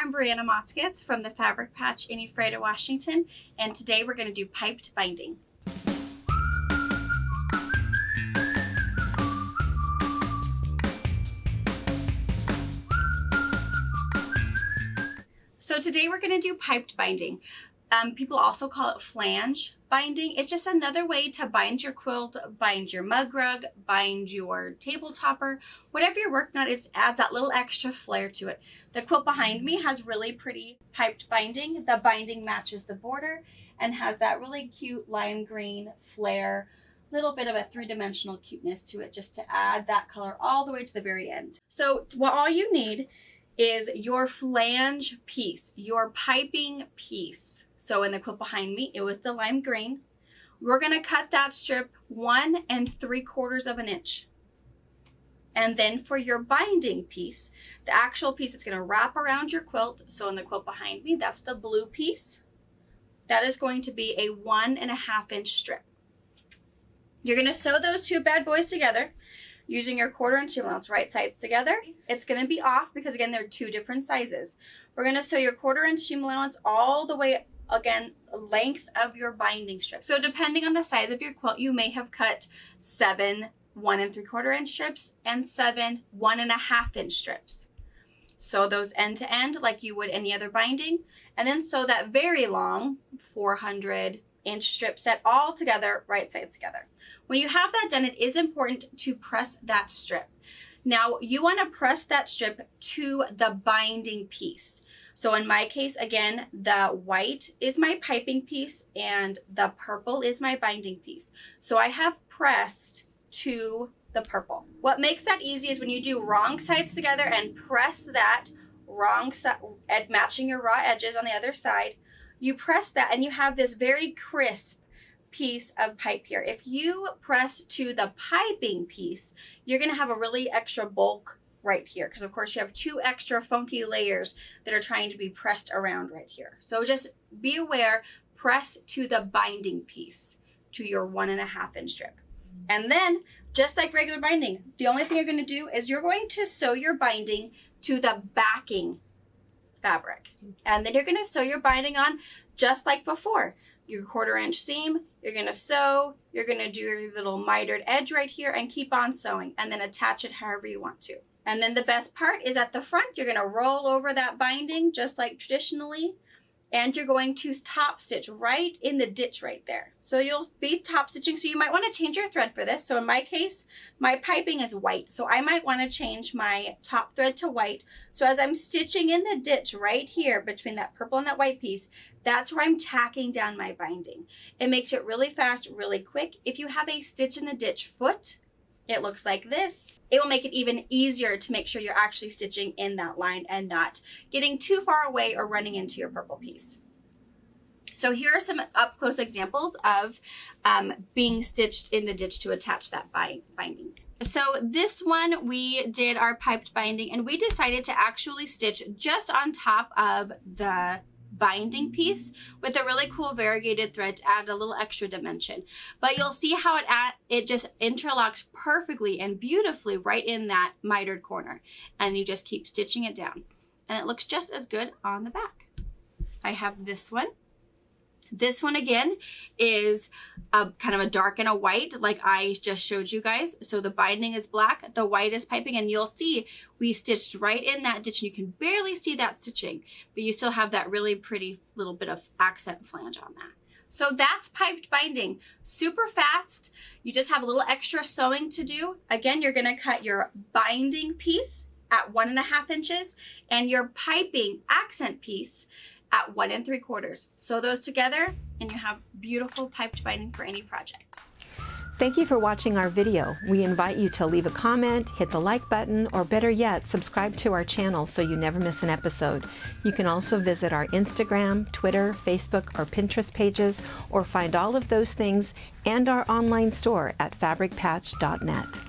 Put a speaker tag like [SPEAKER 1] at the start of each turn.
[SPEAKER 1] I'm Brianna Motzkis from the Fabric Patch in Ephrata, Washington, and today we're going to do piped binding. So today we're going to do piped binding. People also call it flange binding. It's just another way to bind your quilt, bind your mug rug, bind your table topper, whatever you're working on. It adds that little extra flair to it. The quilt behind me has really pretty piped binding. The binding matches the border and has that really cute lime green flare, little bit of a three-dimensional cuteness to it, just to add that color all the way to the very end. So all you need is your flange piece, your piping piece. So in the quilt behind me, it was the lime green. We're gonna cut that strip 1 3/4 of an inch. And then for your binding piece, the actual piece that's gonna wrap around your quilt, so in the quilt behind me, that's the blue piece. That is going to be a 1 1/2 inch strip. You're gonna sew those two bad boys together using your 1/4 inch seam allowance, right sides together. It's gonna be off because again, they're two different sizes. We're gonna sew your 1/4 inch seam allowance all the way, again, length of your binding strip. So depending on the size of your quilt, you may have cut 7 1 3/4 inch strips and 7 1 1/2 inch strips. Sew those end to end like you would any other binding, and then sew that very long 400 inch strip set all together, right sides together. When you have that done, it is important to press that strip. Now you want to press that strip to the binding piece. So in my case, again, the white is my piping piece and the purple is my binding piece. So I have pressed to the purple. What makes that easy is when you do wrong sides together and press that wrong side, matching your raw edges on the other side, you press that and you have this very crisp piece of pipe here. If you press to the piping piece, you're gonna have a really extra bulk right here, because of course you have two extra funky layers that are trying to be pressed around right here. So just be aware, press to the binding piece to your 1 1/2 inch strip. And then just like regular binding, the only thing you're going to do is you're going to sew your binding to the backing fabric. And then you're going to sew your binding on just like before. Your 1/4 inch seam, you're going to sew, you're going to do your little mitered edge right here and keep on sewing, and then attach it however you want to. And then the best part is at the front, you're going to roll over that binding just like traditionally, and you're going to top stitch right in the ditch right there. So you'll be top stitching, so you might want to change your thread for this. So in my case, my piping is white, so I might want to change my top thread to white. So as I'm stitching in the ditch right here between that purple and that white piece, that's where I'm tacking down my binding. It makes it really fast, really quick. If you have a stitch in the ditch foot, it looks like this. It will make it even easier to make sure you're actually stitching in that line and not getting too far away or running into your purple piece. So here are some up close examples of being stitched in the ditch to attach that binding. So this one, we did our piped binding and we decided to actually stitch just on top of the binding piece with a really cool variegated thread to add a little extra dimension. But you'll see how it just interlocks perfectly and beautifully right in that mitered corner. And you just keep stitching it down. And it looks just as good on the back. I have this one. This one again is kind of a dark and a white like I just showed you guys. So the binding is black, the white is piping, and you'll see we stitched right in that ditch and you can barely see that stitching, but you still have that really pretty little bit of accent flange on that. So that's piped binding, super fast. You just have a little extra sewing to do. Again, you're gonna cut your binding piece at 1 1/2 inches and your piping accent piece at 1 3/4. Sew those together and you have beautiful piped binding for any project.
[SPEAKER 2] Thank you for watching our video. We invite you to leave a comment, hit the like button, or better yet, subscribe to our channel so you never miss an episode. You can also visit our Instagram, Twitter, Facebook, or Pinterest pages, or find all of those things and our online store at fabricpatch.net.